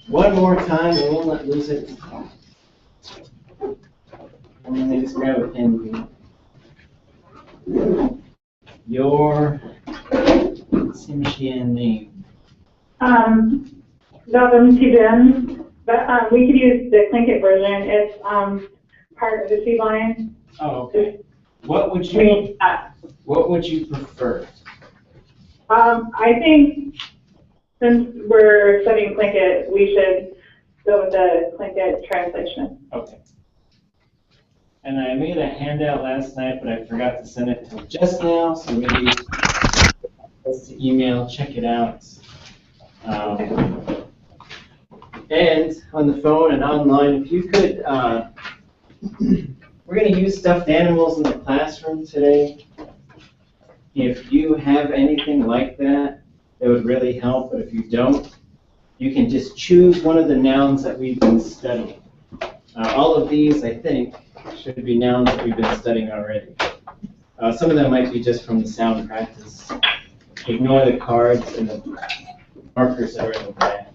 One more time, we will not lose it. And then just grab a pen. Your Tsimshian name. But we could use the Tlingit version. It's part of the sea lion. Oh, okay. What would you prefer? I think since we're studying Tlingit, we should go with the Tlingit translation. Okay. And I made a handout last night, but I forgot to send it to you just now, so maybe just the email, check it out. And on the phone and online, if you could, we're going to use stuffed animals in the classroom today. If you have anything like that, it would really help, but if you don't, you can just choose one of the nouns that we've been studying. All of these, I think, should be nouns that we've been studying already. Some of them might be just from the sound practice. Ignore the cards and the markers that are in the bag.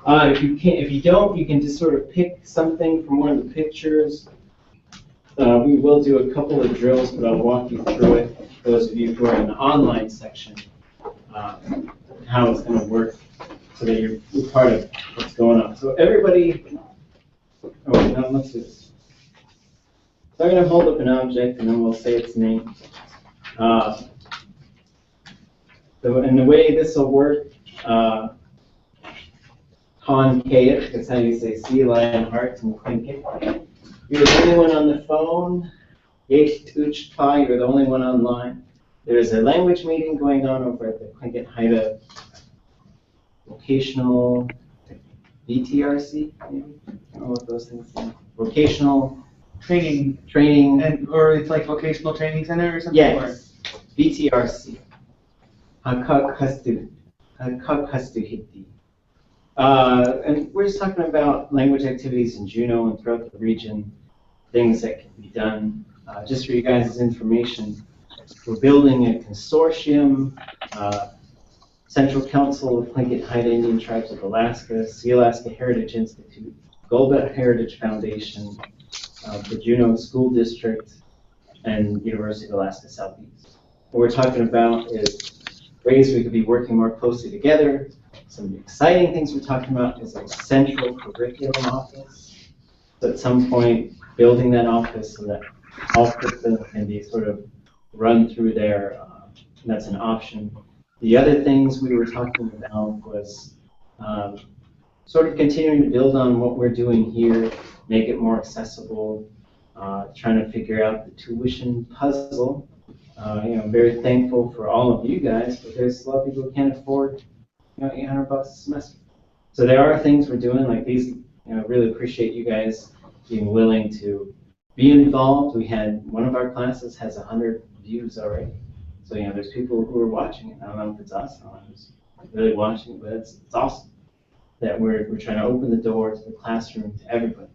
If you don't, you can just sort of pick something from one of the pictures. We will do a couple of drills, but I'll walk you through it. Those of you who are in the online section, how it's going to work, so that you're part of what's going on. So everybody, let's do this. So I'm going to hold up an object, and then we'll say its name. So in the way this will work, concave, that's how you say sea lion, heart, and Tlingit. You're the only one on the phone. You're the only one online. There's a language meeting going on over at the Tlingit Haida vocational VTRC, maybe? I don't know what those things are. Vocational Training, or it's like vocational training center or something? Yes, VTRC. Hakakhastuhiti. And we're just talking about language activities in Juneau and throughout the region, things that can be done. Just for you guys' information, we're building a consortium, Central Council of Tlingit Haida Indian Tribes of Alaska, Sea Alaska Heritage Institute, Golbet Heritage Foundation, the Juneau School District, and University of Alaska Southeast. What we're talking about is ways we could be working more closely together. Some exciting things we're talking about is a central curriculum office. So at some point, building that office so that all curriculum can be sort of run through there. That's an option. The other things we were talking about was sort of continuing to build on what we're doing here, make it more accessible, trying to figure out the tuition puzzle. I'm very thankful for all of you guys, but there's a lot of people who can't afford $800 a semester. So there are things we're doing like these. I really appreciate you guys being willing to be involved. We had one of our classes has 100 views already. So there's people who are watching it. I don't know if it's us, I don't know who's really watching it, but it's awesome that we're trying to open the door to the classroom to everybody.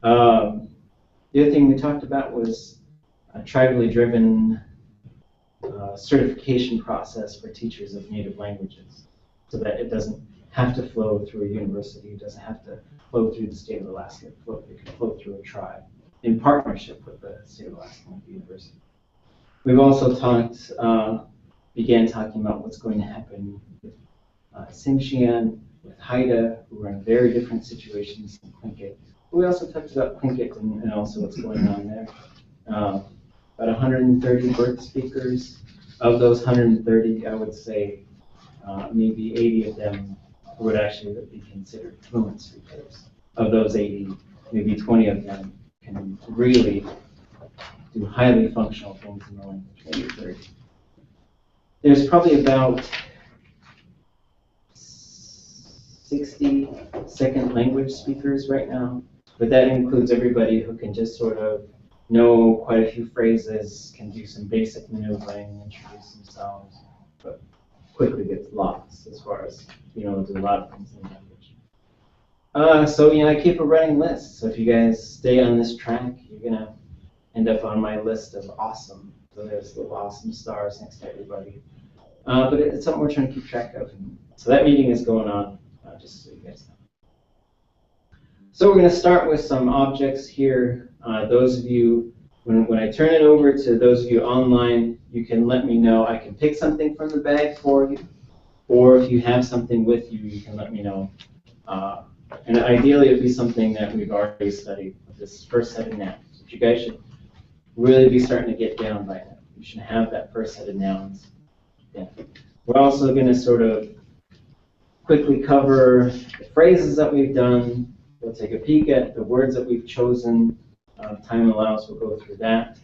The other thing we talked about was a tribally driven certification process for teachers of native languages, so that it doesn't have to flow through a university, it doesn't have to flow through the state of Alaska, it can flow through a tribe in partnership with the state of Alaska and the university. We've also began talking about what's going to happen with Tsimshian, with Haida, who are in very different situations than Tlingit. We also talked about Tlingit and also what's going on there. About 130 birth speakers. Of those 130, I would say maybe 80 of them would actually be considered fluent speakers. Of those 80, maybe 20 of them can really do highly functional things in the language, maybe 30. There's probably about 60 second language speakers right now, but that includes everybody who can just sort of know quite a few phrases, can do some basic maneuvering, introduce themselves, but quickly gets lost as far as being able to do a lot of things in language. So I keep a running list. So if you guys stay on this track, you're gonna end up on my list of awesome. So there's little awesome stars next to everybody. But it's something we're trying to keep track of. And so that meeting is going on, just so you guys know. So we're going to start with some objects here. Those of you, when I turn it over to those of you online, you can let me know. I can pick something from the bag for you, or if you have something with you, you can let me know. And ideally, it would be something that we've already studied, this first set of nouns, which you guys should really be starting to get down by now. You should have that first set of nouns. Yeah. We're also going to sort of quickly cover the phrases that we've done. We'll take a peek at the words that we've chosen. Time allows, we'll go through that.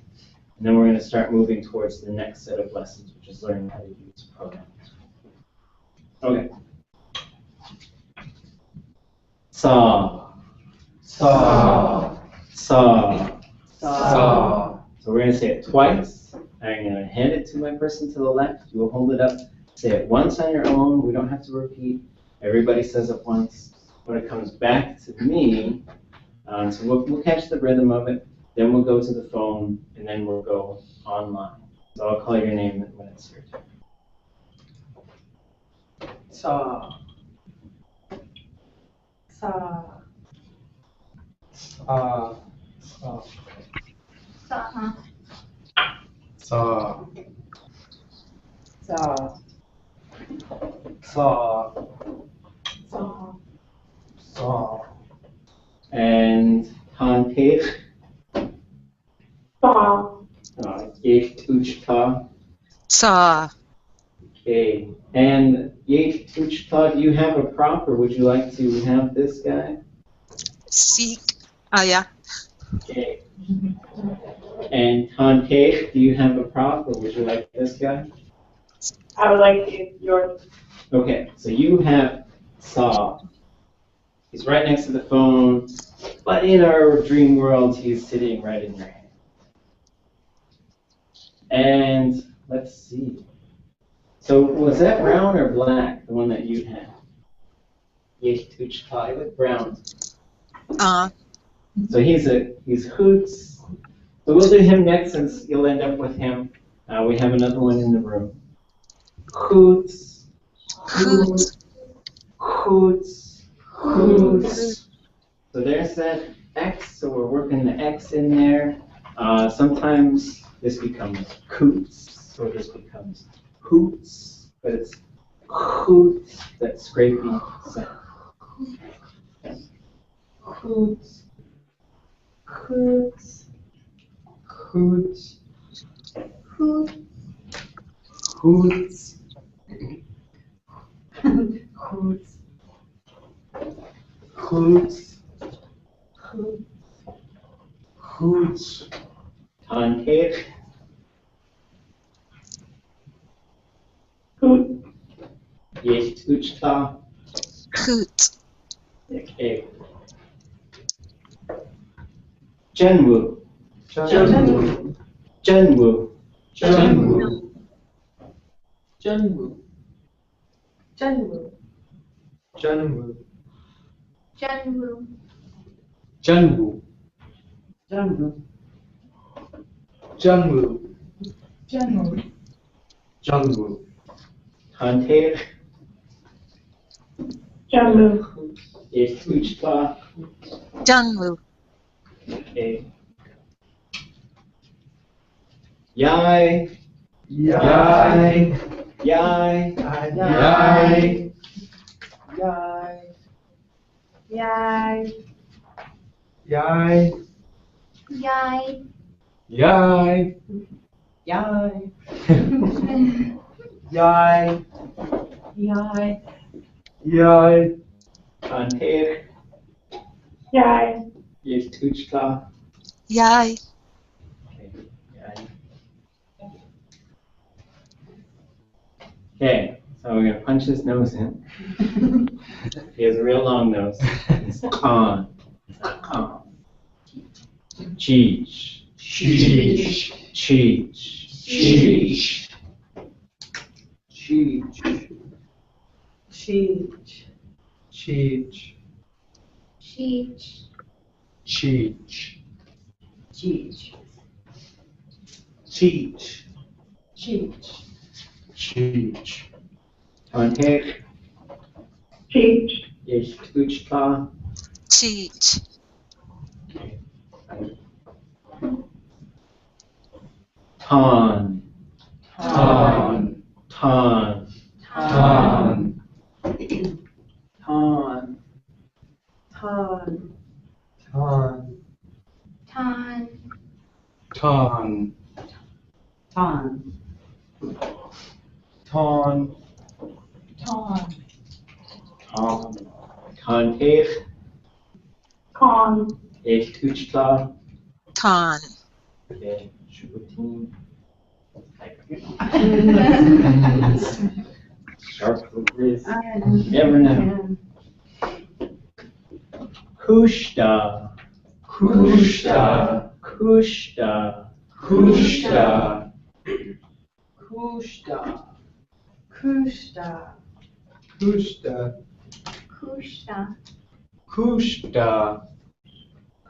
And then we're going to start moving towards the next set of lessons, which is learning how to use pronouns. Okay. Saw. Saw. Saw. Saw. So we're going to say it twice. I'm going to hand it to my person to the left. You will hold it up. Say it once on your own. We don't have to repeat. Everybody says it once. When it comes back to me, so we'll catch the rhythm of it. Then we'll go to the phone, and then we'll go online. So I'll call your name when it's your turn. Saw. Saw. Saw. Saw. Saw. Saw. Saw. Saw. Saw. Saw. And Han Page. Saw. Yeh Tuchta. Saw. Okay. And Yeh Tuchta, do you have a prop, or would you like to have this guy? Seek. Oh, yeah. Okay. And Han Page, do you have a prop, or would you like this guy? I would like to use yours. Okay, so you have Saw. He's right next to the phone, but in our dream world, he's sitting right in your hand. And let's see. So was that brown or black, the one that you had? Yeh Tuchta, with brown. So he's Hoots. So we'll do him next, since you'll end up with him. We have another one in the room. Hoots. Hoot. Hoots. Hoots. So there's that X, so we're working the X in there. Sometimes this becomes coots, or this becomes hoots, but it's hoots, that scrapey sound. Hoots. Hoots. Hoots. Hoots. Hoots. Hoots. Hoots. Hoots. Pancake. Hoot. Yeh Tuchta. Hoot. Okay. Jeewú. Jeewú. Jeewú. Jeewú. Jeewú. Jeewú. Jeewú. Jeewú. Jeewú. Jeewú. Jeewú. Jeewú. Jeewú. Pancake. Jeewú. Yeh Tuchta. Jeewú. Okay. Yai. Yai. Yai. Yai. Yai. Yai. Yai. Yai. Yai. Yai. Yai. Yai. Yai. Pancake. Yai. Yeh Tuchta. Yai. Okay. Yai. Okay, so we're going to punch his nose in. He has a real long nose. It's con. It's not con. Cheech. Cheech. Cheech. Cheech. Cheech. Cheech. Cheech. Cheech. Cheech. Cheech. Cheech. Cheech. Cheech. Pancake. Cheech. Yeh Tuchta. cheech, Ton. Ton. Ton. Ton. Ton. Ton. Ton. Ton. Ton. Ton. Ton. Ton. Ton. Conteich. Con. Ich Tuchkla. ton, Okay. Shubutin. Sharp focus. Never know. Kushta. Kushta. Kushta. Kushta. Kushta. Kushta. Kushta. Kushta. Kushta.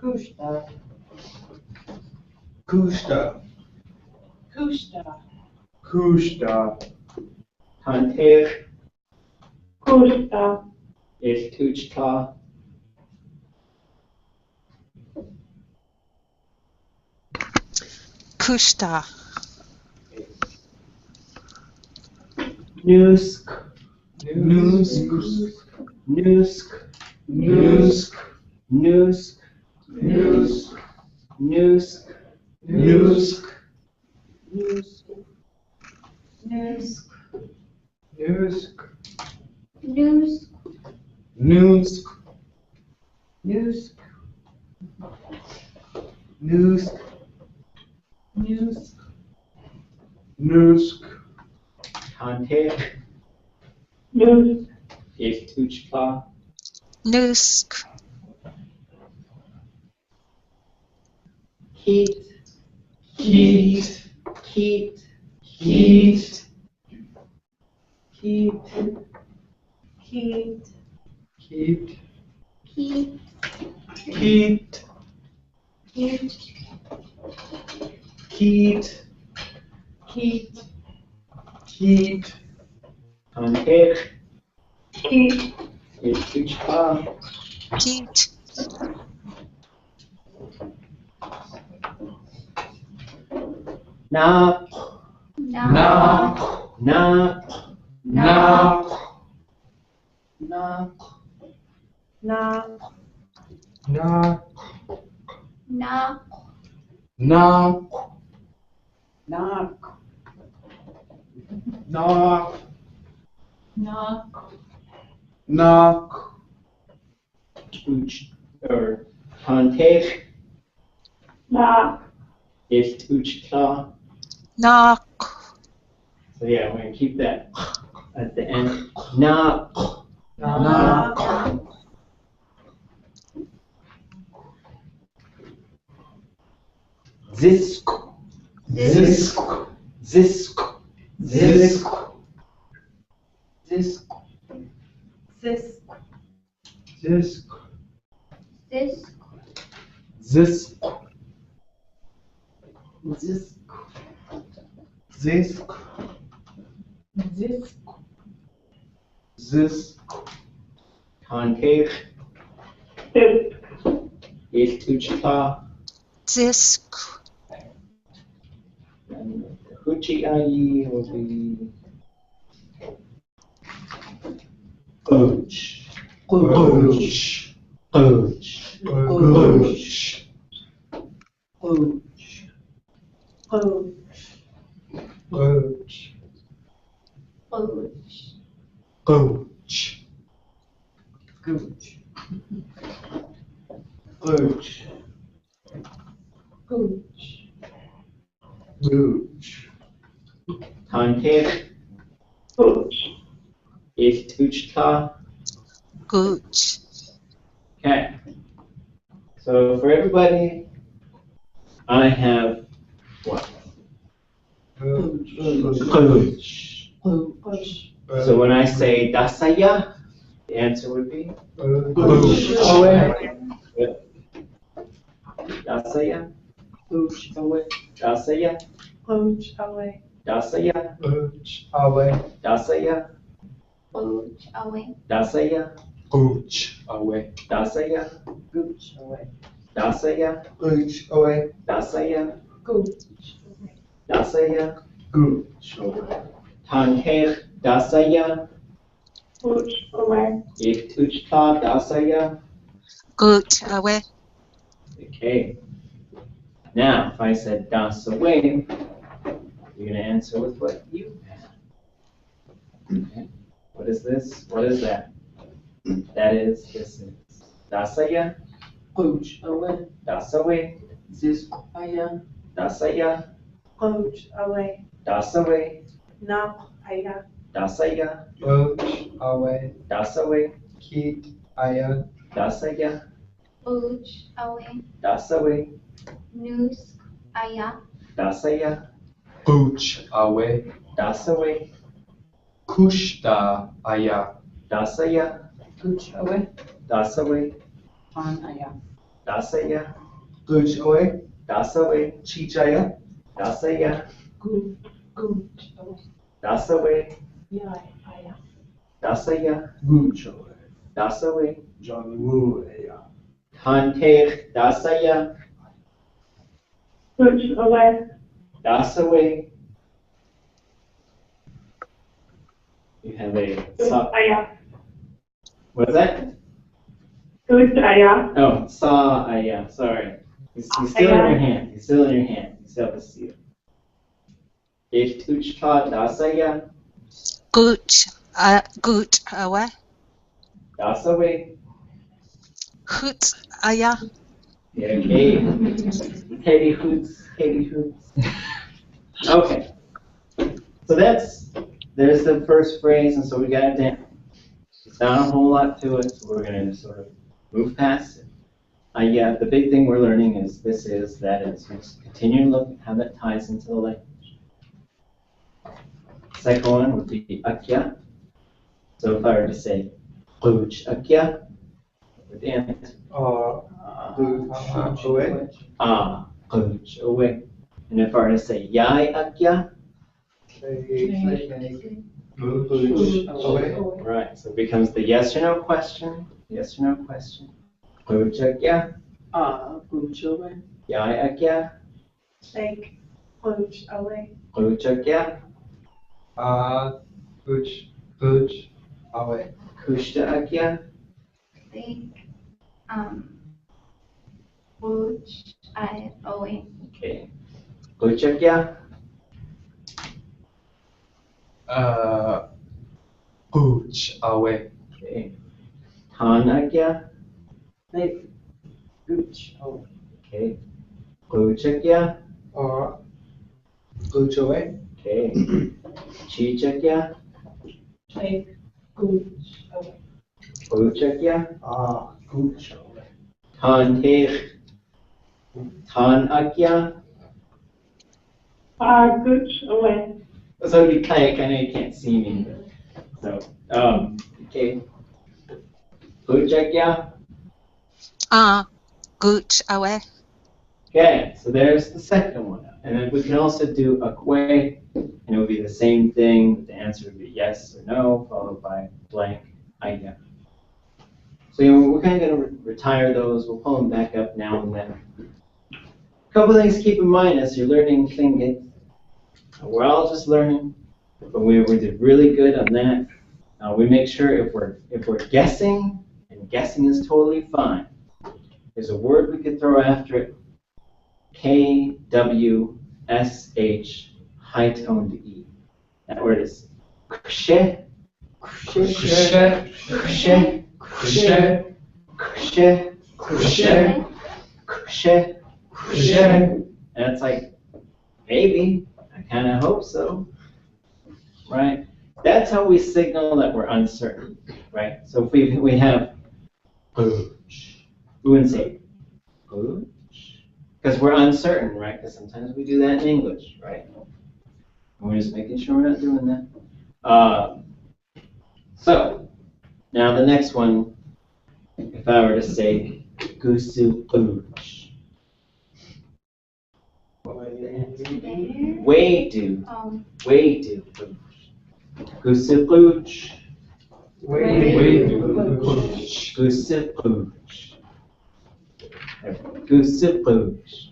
Kushta. Kushta. Kushta. Kushta. Conteich. Kushta. Ich Tuchkla. kushta, Nusk. Nusk. Nusk. Nusk. Nusk. Nusk. Nusk. Nusk. Nusk. Nusk. Nusk. Nusk. Nusk. Nusk. Nusk. Nusk. Nusk. Conteich. Nusk. Ich Tuchkla. nusk, Keat. Heat. Keat. Heat. Keep. Keep. Heat. Keep. Heat. Keep. Heat. Keep. Heat. Conteich. Keep. Ich Tuchkla. keet, Nap. Knock. Nap. Knock. Nap. Knock. Knock. Knock. Knock. Knock. Knock. Knock. Knock. Tuch. Or Conteich. Knock. Ich Tuchkla. knock, So yeah, we're gonna keep that at the end. Nap. Knock. Zisk. Zisk. Zisk. Zisk. Zisk. Sis. Zisk. Sis. Zisk. Zisk. Zisk. Sis. Zisk. Conteich. Zisk. Ich Tuchkla. zisk, And the Huchi will be Coach. Coach. Coach. Coach. Coach. Coach. Coach. Coach. Coach. Coach. Coach. Coach. Coach. Conteich. Coach. Ich Tuchkla. gooch, Okay. So for everybody, I have what? Coach. Coach. Coach. So when I say dasaya, the answer would be Coach. dasaya, Coach away. dasaya, Coach away. dasaya, Coach. Away. dasaya, Coach away. dasaya, gooch. Away. Dasaya, Gooch away. dasaya, Gooch away. dasaya, Gooch away. dasaya, Gooch. tanher, dasaya, Gooch away. ichtuchta, dasaya. Good away. Okay. Now, if I said das away, you're going to answer with what you have. Okay. What is this? What is that? This is dasaya, Gooch away. dasaway, This aya. dasaya, Gooch away. dasaway, Knock aya. dasaya, Gooch away. dasaway, Keat aya. dasaya, Booch away, dasaway, news aya, dasaya, Gooch away. dasaway, Kushta aya. dasaya, Gooch away. dasaway, On aya. dasaya, Gooch away. dasaway, Cheech aya. dasaya, Gooch away. dasaway, Yai aya. dasaya, Gooch away. dasaway, Johnny Woo aya. tanter, dasaya, Gooch away. dasaway. You have a Gooch aya. what is that? Gooch aya. Oh, yeah, sorry. He's still in your hand. He's still in your hand. You still have to see it. Ichtuchta, dasaya, Good away. dasaway. Hoot aya. Yeah, Katie Hoots. Okay. So there's the first phrase, and so we got it down. It's not a whole lot to it, so we're going to sort of move past it. Yeah, the big thing we're learning is this, is, that is. Just continue to look at how that ties into the language. Second one would be akya. So if I were to say, Gooch akya, with the answer. Gooch away. Gooch away. And if I were to say, Yai akya, Gooch away. right, so it becomes the yes or no question. Yes or no question. Gooch akya, Gooch away. Yai akya, Take. Gooch away. Gooch akya, Gooch away. Kushta akya, think, booch away, okay. Gooch akya, Gooch away. okay. Tan akya, Take. Gooch away. okay. Gooch akya, Gooch away. okay. Chi akya, Take. Gooch away. Gooch akya, Gooch away. Tan akya. Gooch away. So you kind of you can't see me. So okay. Gooch akya. Good away. Okay, so there's the second one. And then we can also do ákwé, and it would be the same thing. The answer would be yes or no, followed by blank, aya. So we're kind of going to retire those. We'll pull them back up now and then. A couple things to keep in mind as you're learning Tlingit. We're all just learning, but we did really good on that. We make sure if we're guessing, and guessing is totally fine, there's a word we could throw after it. KWSH, high toned E. That word is kshe, kshe, kshe, kshe, kshe, kshe, kshe, kshe. And it's like, maybe, I kind of hope so, right? That's how we signal that we're uncertain, right? So if we have gooch, we wouldn't say gooch. Because we're uncertain, right? Because sometimes we do that in English, right? And we're just making sure we're not doing that. So, now the next one, if I were to say goosú gooch. Way do gooch. Goosú gooch. Way do. Pooch. Goosú pooch. Goosú pooch.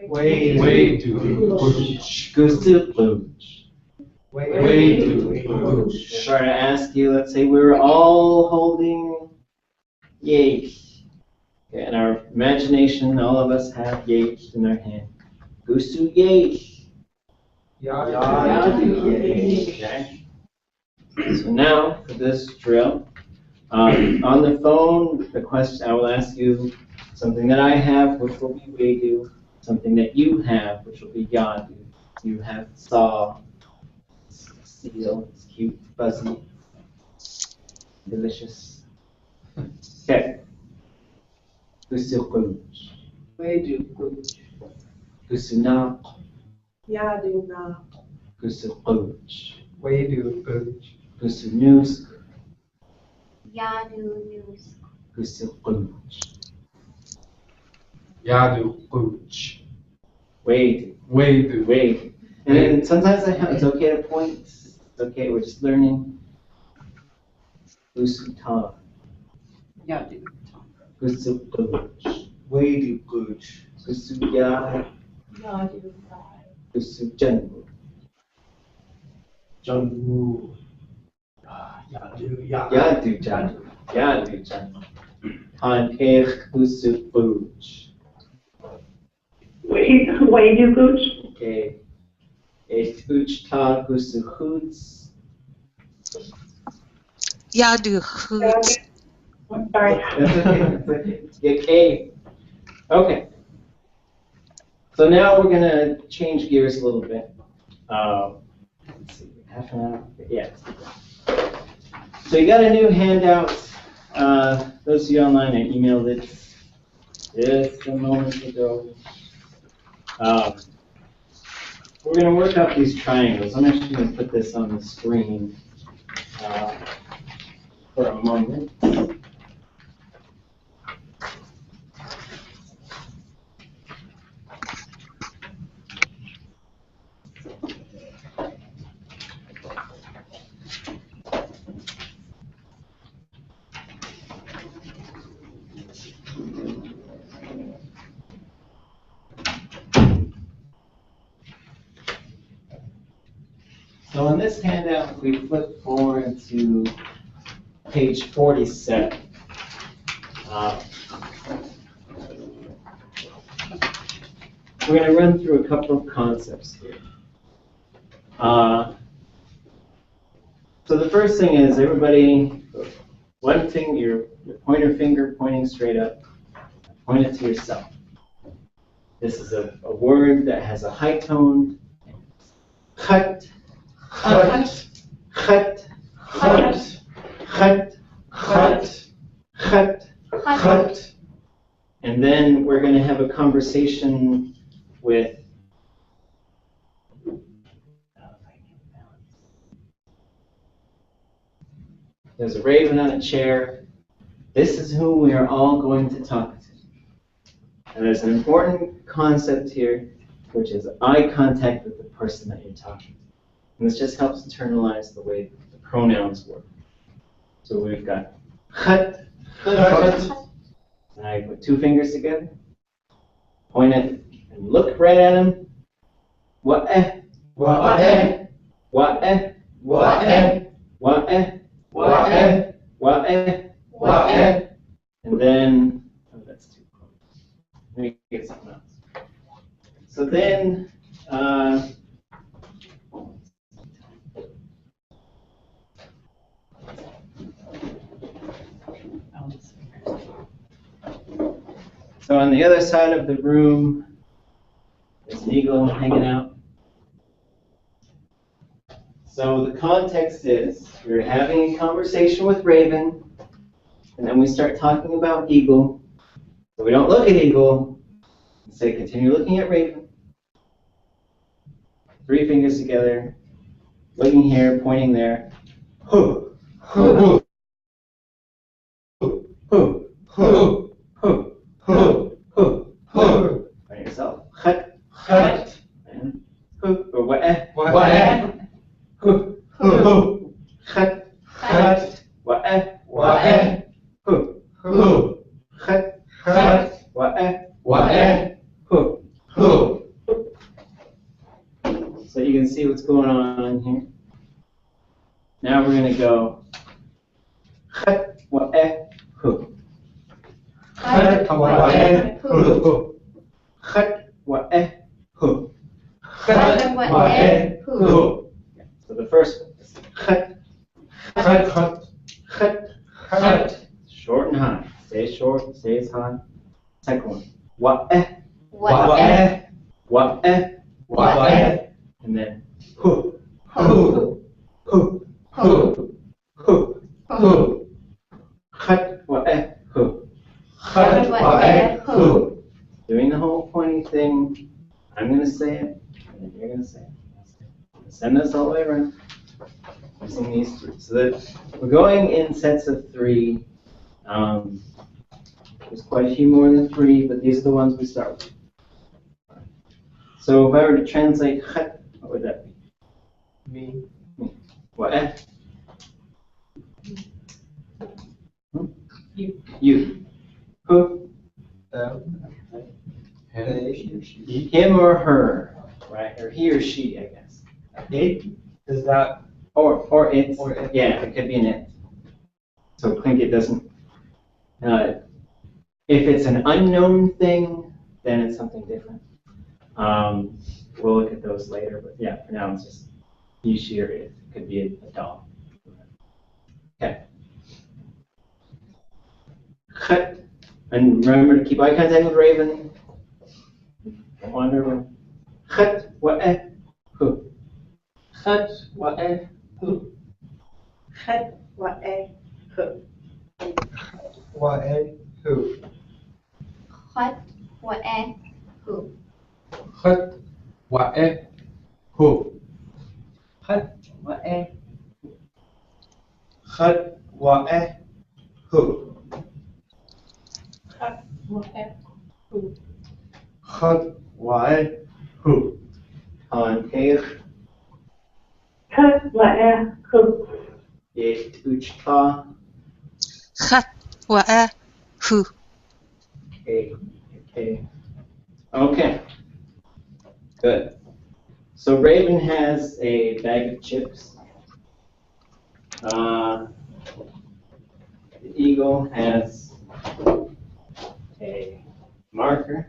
Way to pooch. Goosú pooch. Way to pooch. If I were to ask you, let's say we were all holding yeast. Okay, in our imagination, all of us have yeast in our hand. Goosú yeast. Okay. So now for this drill, on the phone, the question I will ask you something that I have, which will be wedu, something that you have, which will be yadu. You have saw, seal, it's cute, fuzzy, delicious. Okay. Goosú pooch. Wedu pooch. Goosú na. Yadu na. Goosú pooch. Way to pooch. Goosú news. Yadu news. Goosú pooch. Yadu pooch. Wait. Way to. Wait. And then sometimes it's okay to point. It's okay, we're just learning. Goosú ta. Yadu. Goosú pooch. Way to pooch. Goosú ya. Yadu. Goosú jeewú. Jeewú. Yadu. Yadu jeewú. Yadu jeewú. Han pech goosú pooch. Way do gooch? Okay. Et pooch ta goosú hoots. Yadu hoot. Sorry. That's okay. That's okay. Okay. Okay. So now we're gonna change gears a little bit. Let's see, half an hour. Yeah. So you got a new handout. Those of you online, I emailed it just a moment ago. We're gonna work out these triangles. I'm actually gonna put this on the screen for a moment. So on this handout, if we flip forward to page 47. We're going to run through a couple of concepts here. So the first thing is everybody, one thing, your pointer finger pointing straight up, point it to yourself. This is a word that has a high tone. Khat. Khat, khat, khat, khat, khat, khat, khat. And then we're going to have a conversation with there's a raven on a chair. This is who we are all going to talk to. And there's an important concept here, which is eye contact with the person that you're talking to. And this just helps internalize the way the pronouns work. So we've got khat, khat. And I put two fingers together, point it, and look right at him. Wa'eh, wa'eh, wa'eh, wa'eh, wa'eh, wa'eh, wa'eh, wa'eh. And then, oh, that's too close. Let me get something else. So then, so on the other side of the room, there's an eagle hanging out. So the context is we're having a conversation with Raven, and then we start talking about eagle. So we don't look at eagle, and say continue looking at Raven. Three fingers together, looking here, pointing there. Hoo, hoo, hoo, hoo, hoo, hoo, hoo, hoo, hoo. By yourself. Khat, khat, and hoo, or wa'eh, wa'eh, hoo, hoo, khat, khat, wa'eh, wa'eh. وأ hu. هو Chet, خت wa'eh, وأ hu. هو. So you can see what's going on here. Now we're going to go chet, wa'eh, hu. خت وأ هو Chet, wa'eh, hu. خت وأ هو. So the first one is chet, خت خت chet, خت short and high. Stay short, stays high. Second one, wa'eh, وأ wa'eh, وأ and then hu, هو hu, هو hu. هو Chet, wa'eh, hu. خت وأ هو. Doing the whole pointing thing. I'm going to say it, and then you're going to say it. Send this all the way around. Using these three. So that we're going in sets of 3. There's quite a few more than 3, but these are the ones we start with. So if I were to translate chet, what would that be? Me. Wa'eh? You. You. Who? Him or her, right? Or he or she, I guess. It is that Or it. Or it. Yeah, it could be an it. So Tlingit doesn't. If it's an unknown thing, then it's something different. We'll look at those later, but yeah, for now it's just he, she, or it. It could be a dog. Okay. Chet. And remember to keep eye contact with Raven. Don't wander away. Chet wa'eh hu. خت وأ هو. خت وأ هو. وأ هو خت وأ هو. خت وأ هو خت وأ خت وأ هو خت وأ هو. خت وأ هو On Keir, Chet, wa'eh, hu. it uchta, خط وأ هو. okay. Okay. Good. So Raven has a bag of chips. The eagle has a marker.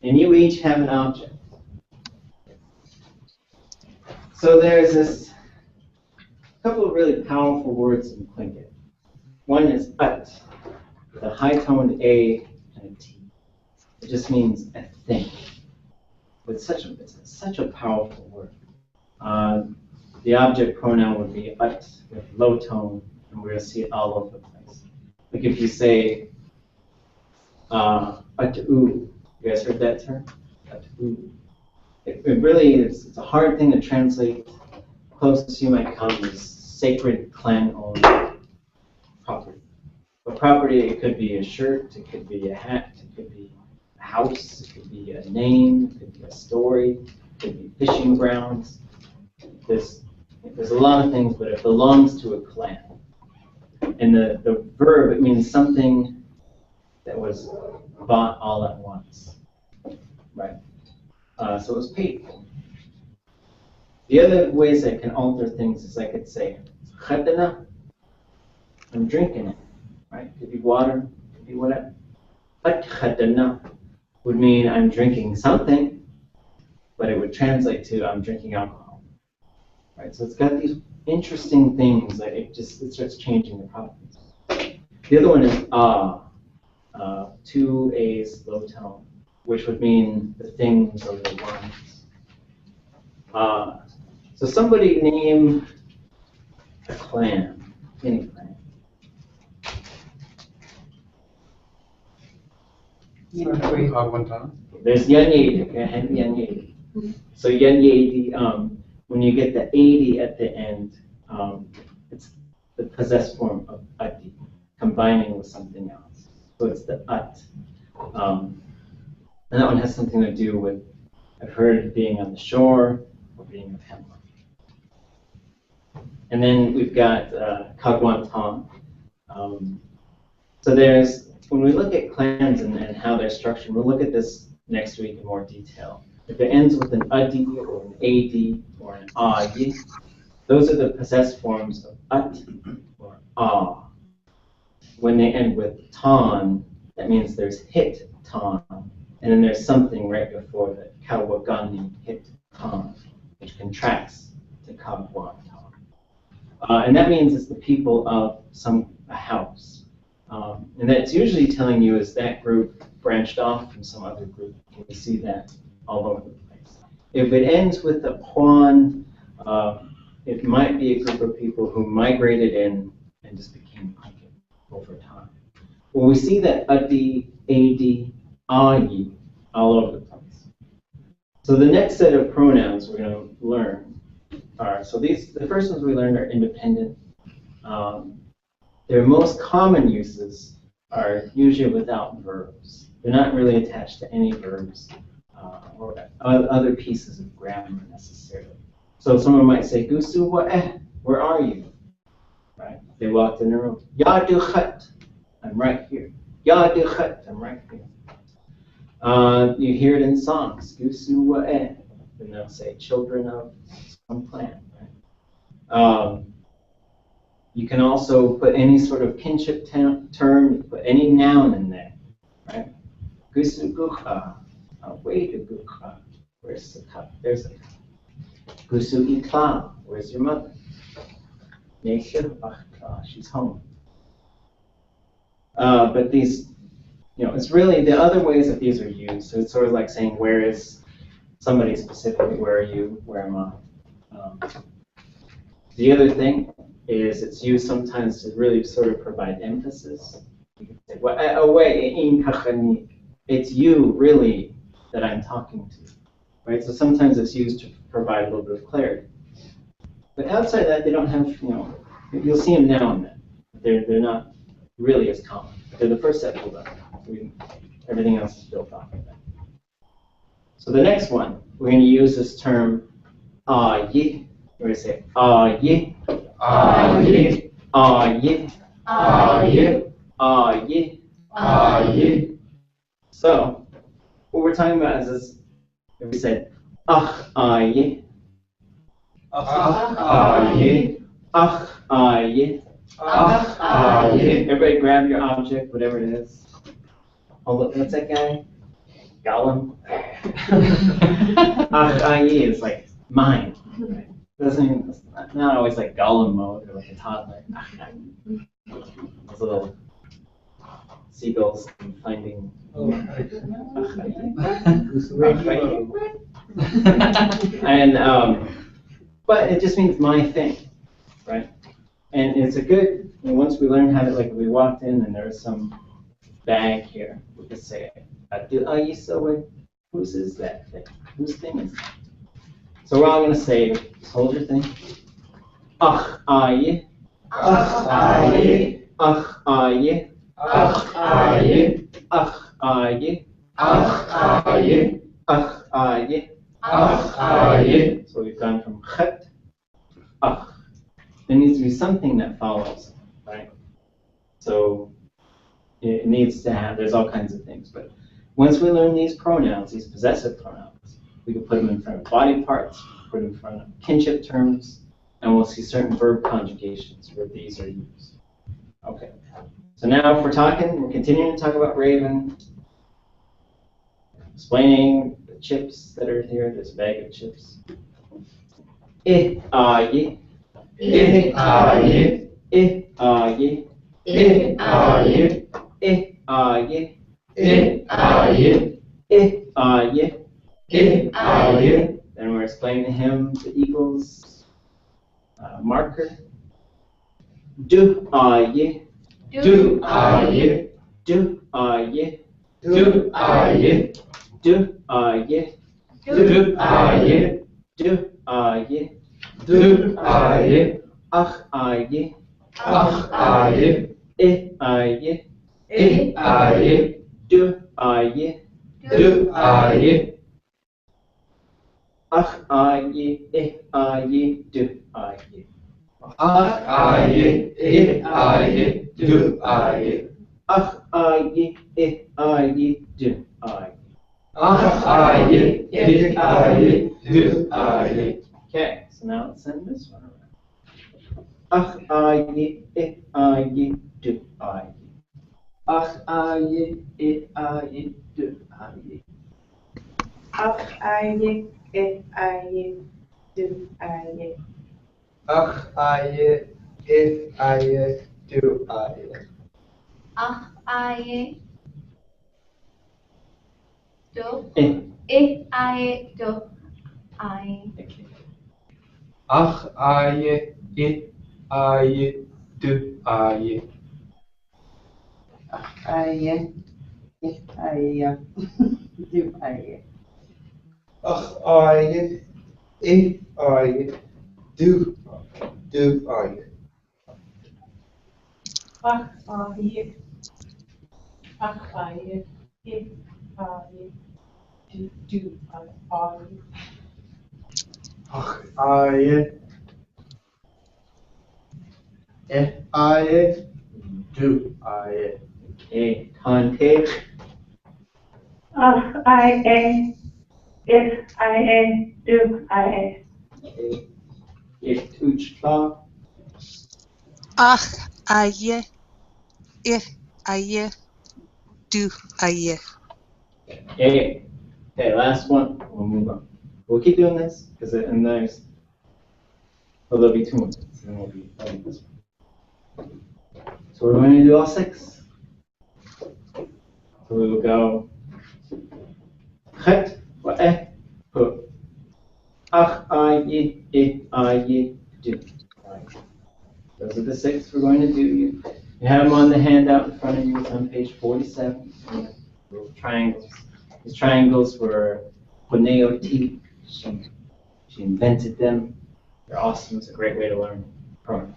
And you each have an object. So there's this couple of really powerful words in Tlingit. One is ut, with a high-toned A and a T. It just means a thing. It's such a powerful word. The object pronoun would be ut with low tone, and we're going to see it all over the place. Like if you say ut'u, you guys heard that term? Ut'u. It really is, it's a hard thing to translate. Closest you might come is sacred clan-owned property. But property, it could be a shirt, it could be a hat, it could be a house, it could be a name, it could be a story, it could be fishing grounds. There's a lot of things, but it belongs to a clan. And the verb, it means something that was bought all at once, right? So it was paid for. The other ways I can alter things is I could say, khadana, I'm drinking it, right? It could be water, it could be whatever. But khadana would mean I'm drinking something, but it would translate to I'm drinking alcohol, right? So it's got these interesting things that it starts changing the properties. The other one is two A's low tone, which would mean the things or the ones. So somebody name a clan, any clan. There's Yanyedi, and Yanyedi. So Yanyedi, when you get the 80 at the end, it's the possessed form of ati, combining with something else. So it's the at. And that one has something to do with, I've heard, being on the shore or being of hemlock. And then we've got kagwantan. So there's, when we look at clans and how they're structured, we'll look at this next week in more detail. If it ends with an adi or an ad or an ayi, those are the possessed forms of at or ah. When they end with tan, that means there's hit tan, and then there's something right before that, kawagani hit tan, which contracts to kagwantan. And that means it's the people of a house. And that's usually telling you is that group branched off from some other group. We see that all over the place. If it ends with a Huan, it might be a group of people who migrated in and just became Tlingit over time. Well, we see that Adi, Adi, Ayi all over the place. So the next set of pronouns we're going to learn are, so the first ones we learned are independent. Their most common uses are usually without verbs. They're not really attached to any verbs or other pieces of grammar necessarily. So someone might say, goosú, where are you? Right? They walked in the room. Yadu khat, I'm right here. Yadu khat, I'm right here. You hear it in songs, goosú, and they'll say, children of some plant. Right? You can also put any sort of kinship term, put any noun in there, right? Goosú gucha, ákwé to gucha, where's the cup? There's the cup. Goosú itla, where's your mother? She's home. But these, it's really the other ways that these are used. So it's sort of like saying, where is somebody specifically? Where are you? Where am I? The other thing is it's used sometimes to really sort of provide emphasis. You can say, it's you, really, that I'm talking to. Right? So sometimes it's used to provide a little bit of clarity. But outside that, they don't have, you'll see them now and then. They're not really as common. They're the first set pulled up. Everything else is built off of that. So the next one, we're going to use this term, ye. We're going to say, ye. Ye. Ye. Ye. So, what we're talking about is this, if we said, ye. Ye. Ye. Everybody grab your object, whatever it is. Hold up, what's that guy? Gollum? Ye is like mine. Right? It's not always like Gollum mode or like a toddler. Those little seagulls finding. And but it just means my thing, right? And it's a good. Once we learn how to, like, we walked in and there's some bag here, we could say, whose is that thing? Whose thing is that? So we're all going to say, hold your thing. Ye. Ye. Ye. Ye. Ye. So we've gone from chet, There needs to be something that follows, right? So it needs to have, there's all kinds of things. But once we learn these pronouns, these possessive pronouns, we can put them in front of body parts, put them in front of kinship terms, and we'll see certain verb conjugations where these are used. Okay. So now if we're continuing to talk about Raven, explaining the chips that are here. There's a bag of chips. Ye. Ye. Ye. Ye. Ye. Ye. Ye. Ye. Then we're explaining to him the equals marker. Do ye. Do ye. Do ye. Do ye. Do ye. Do ye. Do ye. Do ye. Ye. Ye. Ye. Ye. Do ye. Do ye. Ye. Ye. Do ye. Ach, aye, it, aye, do, aye. Ach, aye, it, aye, do, aye. Ach, aye, it, aye, do, aye. Okay, so now let's send this one around. Ach, aye, it, aye, do, aye. Ach, aye, it, aye, do, aye. Ach, aye, it, aye, do, aye. Ach, aye, it, aye, do, aye. Ach, aye, do. Eh. Aye, do, aye. Okay. Ach, aye, it, aye, do, aye. Aye, it, aye, do, aye. Ach, aye, it, aye, do, aye. Ach, aye, ach, aye, it, aye, do, aye. Ach, aye, it, aye, do, aye. Okay, Tante. Ach, aye, it, aye, do, aye. Okay. Ich Tuchla. Ach, aye, if, aye, do, aye. Okay. Okay, last one. We'll move on. We'll keep doing this because and there's well, there'll be 2 more minutes, and then we'll be done with this one. So we're going to do all 6. So we will go. Het, wa, hu. Ach, aye, it, aye, do. Aye. Those are the 6 we're going to do. You have them on the handout in front of you. It's on page 47. Little triangles. These triangles were T. She invented them. They're awesome. It's a great way to learn program.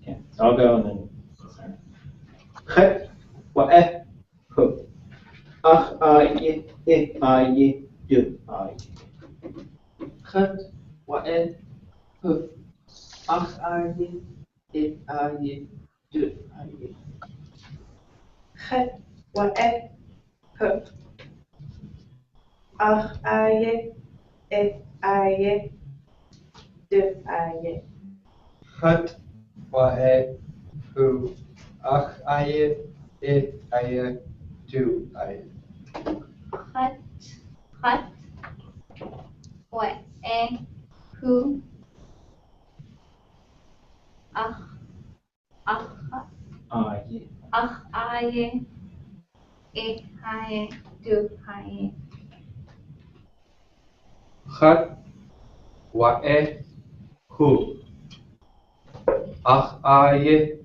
Okay, so I'll go and then. Het, wa, hu. Ach, aye, it, aye, do. Aye. Het, wa, hu. Ach, aye, it, aye, do, aye. Het, wa, hu. Ach, aye, it, aye, do, aye. Het, wa, hu. Ach, aye, it, aye, do, aye. Het, wa, hu. Ach, Aye. ach, aye, it, aye, do, aye. Het, wa, hu. Ach, aye,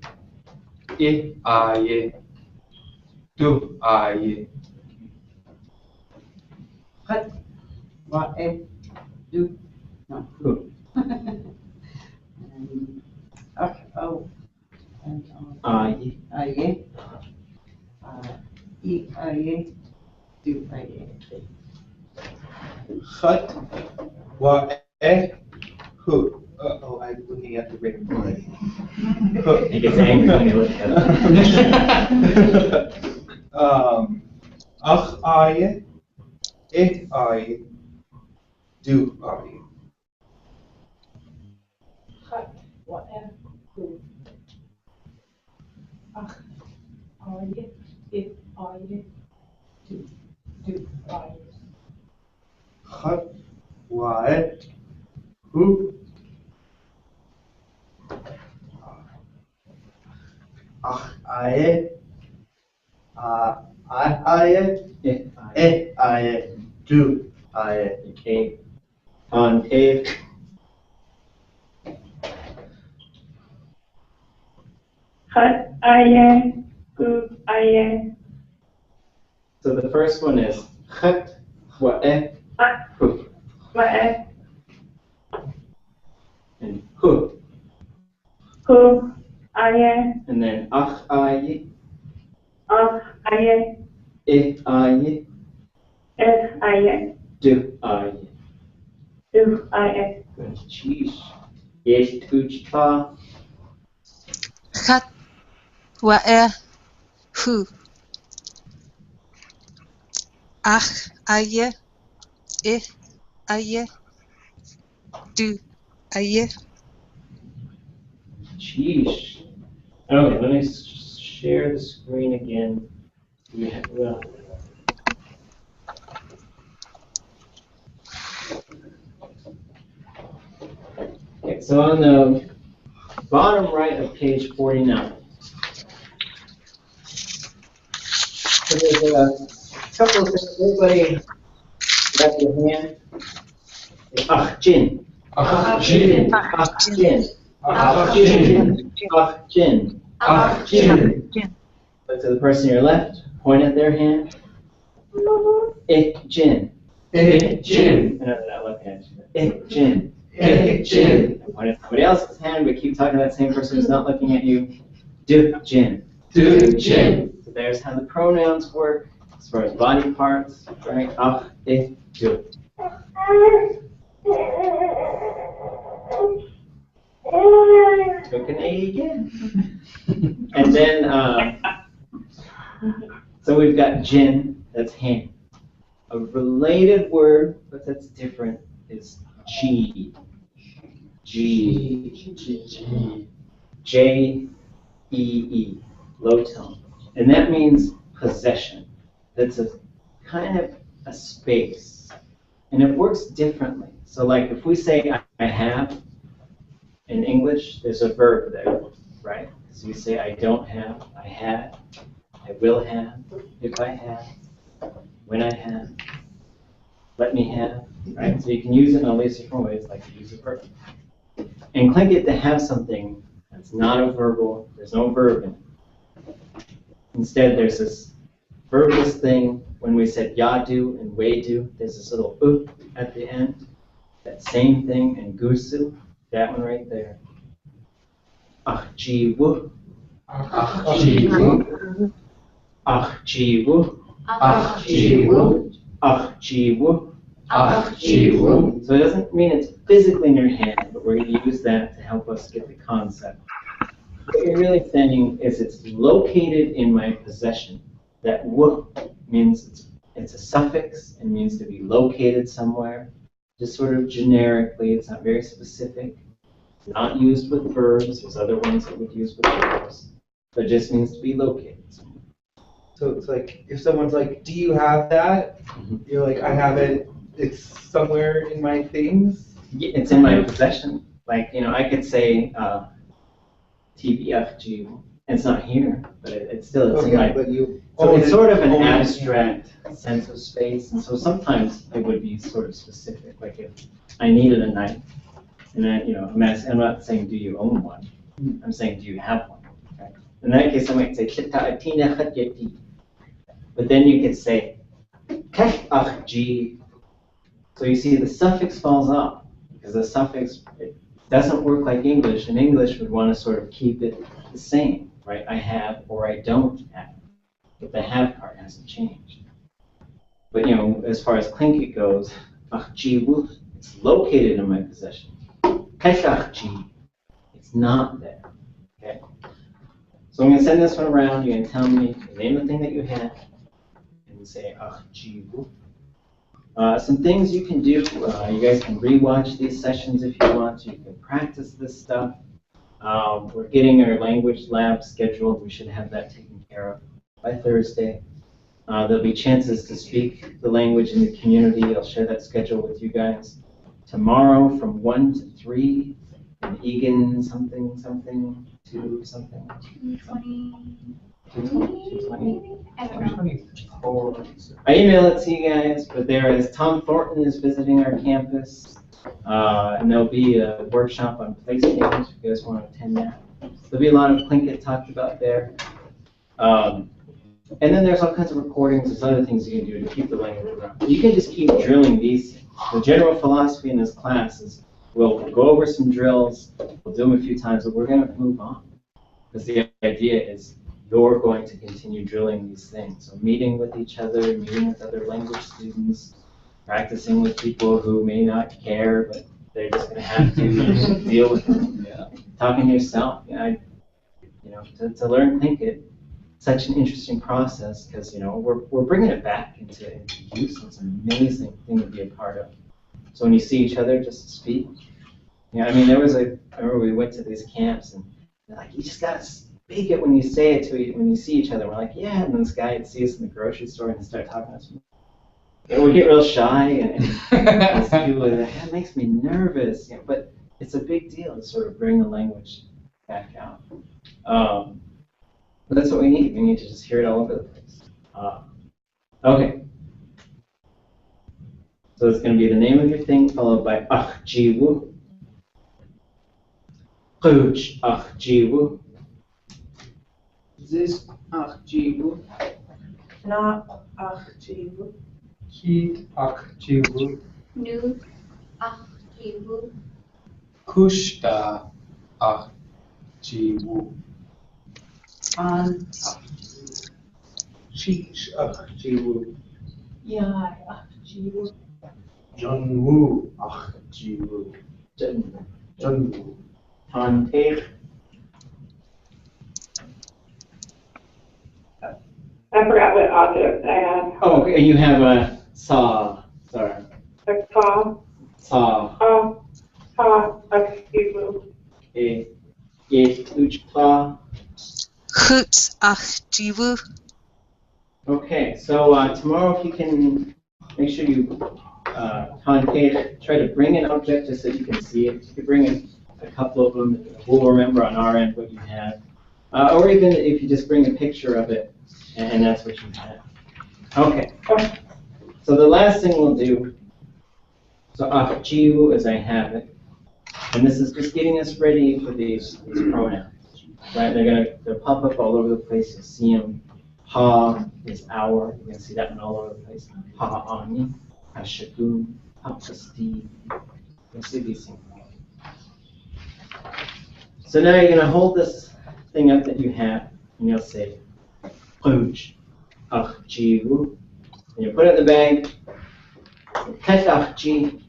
it, aye, do, aye. Het, wa, do, no, Hu. Ach, oh. And, Aye. aye. I, aye, do, aye. Het, wa, hu. Uh-oh, I'm looking at the written already. He gets angry when you look at it. Ach, aye, it, aye, do, aye. Het, wa, hu. Ach, aye, it, aye, do, aye. Het, wa, hu. Ach, aye, aye, It, aye. it, aye, do, aye. Okay. Tante. Het, aye, hu, aye. So the first one is het, wa, hu. Wa, And hu. hu, aye, And then ach, aye, ach, aye, it, aye, it, aye, do, aye. do, aye. Good. Sheesh. Ich uchpa. Chat wae hu. Ach aye aye do aye. Sheesh. Okay, let me share the screen again. Well, okay, so on the bottom right of page 49, so there's a couple of things. Everybody got your hand? Ach, jin. Ach, Jin. Ach, jin. Ach, Jin. Ach, jin. Ach, Jin. Look to the person to your left, point at their hand. Ik, jin. Ik, Jin. No, they're not looking at you. Ik, jin. Ik, Jin. Point at somebody else's hand, but keep talking to that same person who's not looking at you. Du, jin. Du, Jin. So there's how the pronouns work as far as body parts, right? Ach, ich, du. Took an A again. And then, so we've got jin, that's hand. A related word, but that's different, is G. G. J-E-E, low tone. And that means possession. That's a kind of a space. And it works differently. So like if we say I have, in English, there's a verb there, right? So you say I don't have, I had, I will have, if I have, when I have, let me have, right? So you can use it in all these different ways, like to use a verb. In Tlingit, to have something that's not a verbal, there's no verb in it. Instead, there's this verbless thing. When we said yadu and wedu, there's this little u at the end. That same thing in goosú, that one right there. Ach, jeewú. Ach, Jeewú. Ach, jeewú. Ach, Jeewú. Ach, jeewú. Ach, Jeewú. So it doesn't mean it's physically in your hand, but we're going to use that to help us get the concept. What you're really saying is it's located in my possession. That wu means it's a suffix and means to be located somewhere. Just sort of generically, it's not very specific. Not used with verbs. There's other ones that would use with verbs. But it just means to be located somewhere. So it's like, if someone's like, do you have that? You're like, I have it. It's somewhere in my things. Yeah, it's in my possession. Like, you know, I could say TBFG, and it's not here, but it's still in my. But you. So it's sort of an own it. abstract sense of space, and so sometimes it would be sort of specific. Like if I needed a knife, and then I'm not saying do you own one. I'm saying do you have one. Okay? In that case, I might say "Chita'atina khatyati," but then you could say "kash'achji." So you see, the suffix falls off because the suffix it doesn't work like English. And English would want to sort of keep it the same, right? I have or I don't have. But the have part hasn't changed. But as far as Tlingit goes, jeewú, it's located in my possession. Kashachji, it's not there. Okay. So I'm going to send this one around. You're going to tell me the name of the thing that you have, and say jeewú. Some things you can do. You guys can rewatch these sessions if you want to. You can practice this stuff. We're getting our language lab scheduled. We should have that taken care of by Thursday. There'll be chances to speak the language in the community. I'll share that schedule with you guys. Tomorrow from 1 to 3 in Egan something to something. 220. I don't know. I email it to you guys, but Tom Thornton is visiting our campus, and there'll be a workshop on place names if you guys want to attend that. There'll be a lot of Tlingit talked about there. And then there's all kinds of recordings. There's other things you can do to keep the language around. You can just keep drilling these things. The general philosophy in this class is we'll go over some drills, we'll do them a few times, but we're going to move on. Because the idea is you're going to continue drilling these things. So meeting with each other, meeting with other language students, practicing with people who may not care, but they're just going to have to deal with it. Yeah. Talking to yourself, to learn Tlingit, such an interesting process because we're bringing it back into use. It's an amazing thing to be a part of. So when you see each other, just to speak. I remember we went to these camps and they're like, you just gotta speak it when you say it when you see each other. We're like, yeah, and then this guy would see us in the grocery store and start talking to us. And we get real shy and people are like, that makes me nervous. But it's a big deal to sort of bring the language back out. But that's what we need. We need to just hear it all over the place. Okay. So it's going to be the name of your thing followed by jeewú. Jeewú. This jeewú. Na jeewú. Heat jeewú. Nu jeewú. Kushta jeewú. An Cheech jeewú. yai jeewú. Jeewú jeewú. Jeewú. Tanteich. I forgot what object I had. Oh, okay, and you have a saw. Sorry. A saw. Saw. Jeewú. Uchpa. Goed ach jeewú. Okay, so tomorrow if you can make sure you try to bring an object just so you can see it. You can bring in a couple of them. We'll remember on our end what you have. Or even if you just bring a picture of it and that's what you have. Okay. So the last thing we'll do, so jeewú as I have it, and this is just getting us ready for these pronouns. Right? They'll pop up all over the place. You'll see them. Ha is our. You're going to see that one all over the place. Ha ani, hashagun, hapasti. You'll see these things. So now you're going to hold this thing up that you have, and you'll say, jeewú. And you put it in the bag. Ji.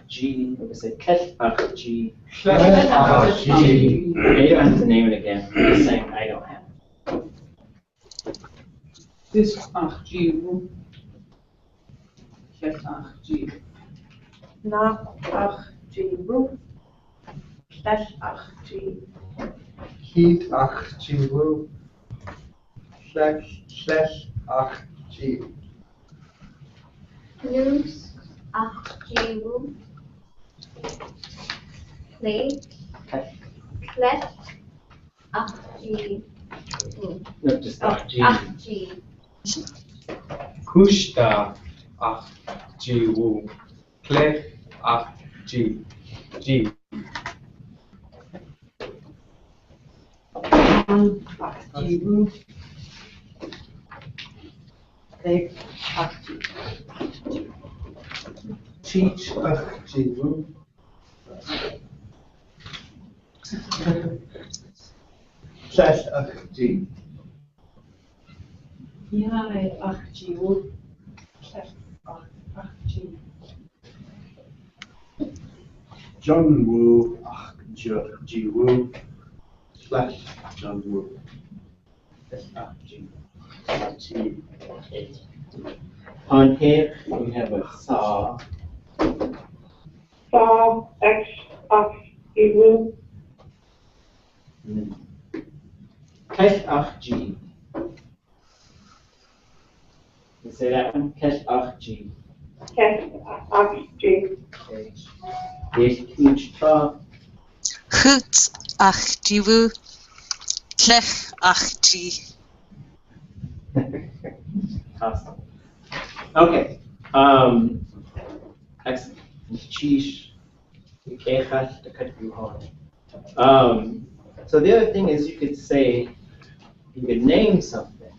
Ji. We're going to say Ji. Okay, you don't have to name it again. I'm just saying I don't have it. This jeewú. This jeewú. Na jeewú. Slash jeewú. Heat jeewú. Slash jeewú. Nus jeewú. Plate. Klet jeewú. No, just Ji. Jeewú. Kushta jeewú. Klef jeewú. An jeewú. Leg jeewú. Cheech jeewú. Slash jeewú. Yai jeewú. Slash jeewú. Jeewú jeewú. Slash jeewú. On here, we have a saw. Saw jeewú. Ji. You say that one? Ji. Jeewú. Okay. Uchpa. Goed ach jeewú. Klech ach jee. Awesome. Okay. Excellent. Cheesh. So the other thing is you could name something.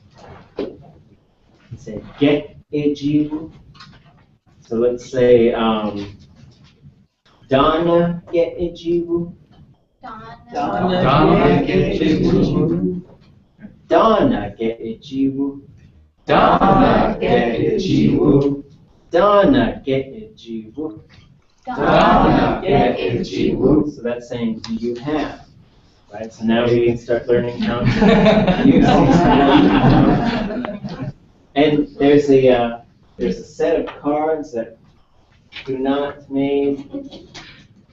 You say get a jeewú. So let's say Donna get a jeewú. Donna get jeewú. Donna get a jeewú. Donna get jeewú. Donna get a jeewú. jeewú. So that's saying, do you have? Right, so now we can start learning how to use these. And there's a set of cards that do not made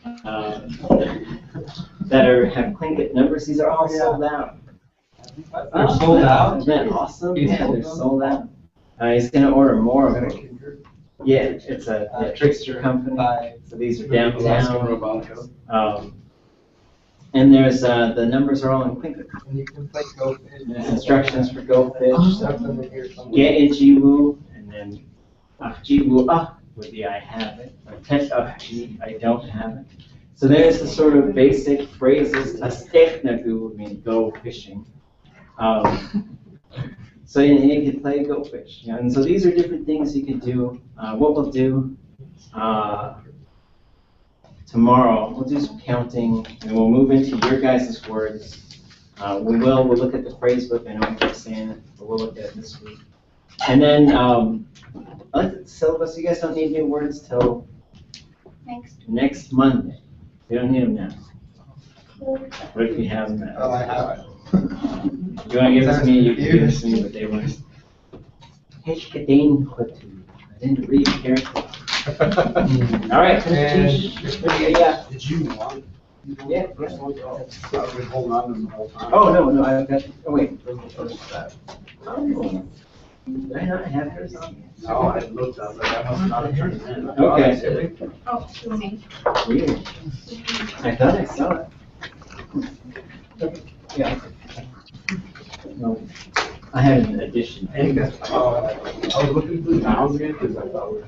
that have Tlingit numbers. These are all sold out. They're sold out? Isn't that awesome? He's Yeah, sold they're out? sold out. He's gonna order more of them. Yeah, it's a trickster company. So these are downtown. And there's the numbers are all in Tlingit. And you can play Go Fish. And there's instructions for Go Fish. That's under here somewhere. Get jeewú, and then jeewú would be I have it. Or tet I don't have it. So there's the sort of basic phrases. Nagu would mean go fishing. So you can play Go Fish. Yeah, and so these are different things you can do. What we'll do tomorrow, we'll do some counting, and we'll move into your guys' words. We'll look at the phrase book. I know I keep saying it, but we'll look at it this week. And then I like the syllabus. You guys don't need new words till next Monday. You don't need them now. What if you have them now? Oh, I have it. You want to give this to me? You can give this to me, but they want. I didn't read carefully. All right. Yeah. Did you want? Yeah. I've been holding on to them the whole time. Oh, no, I've got, oh, wait. Oh. Did I not have yours on? No, I looked up, but I must not have turned it in. Okay. Oh, swimming. Weird. I thought I saw it. Yeah. No, I had an addition. I was looking through the bounds again because I thought we were.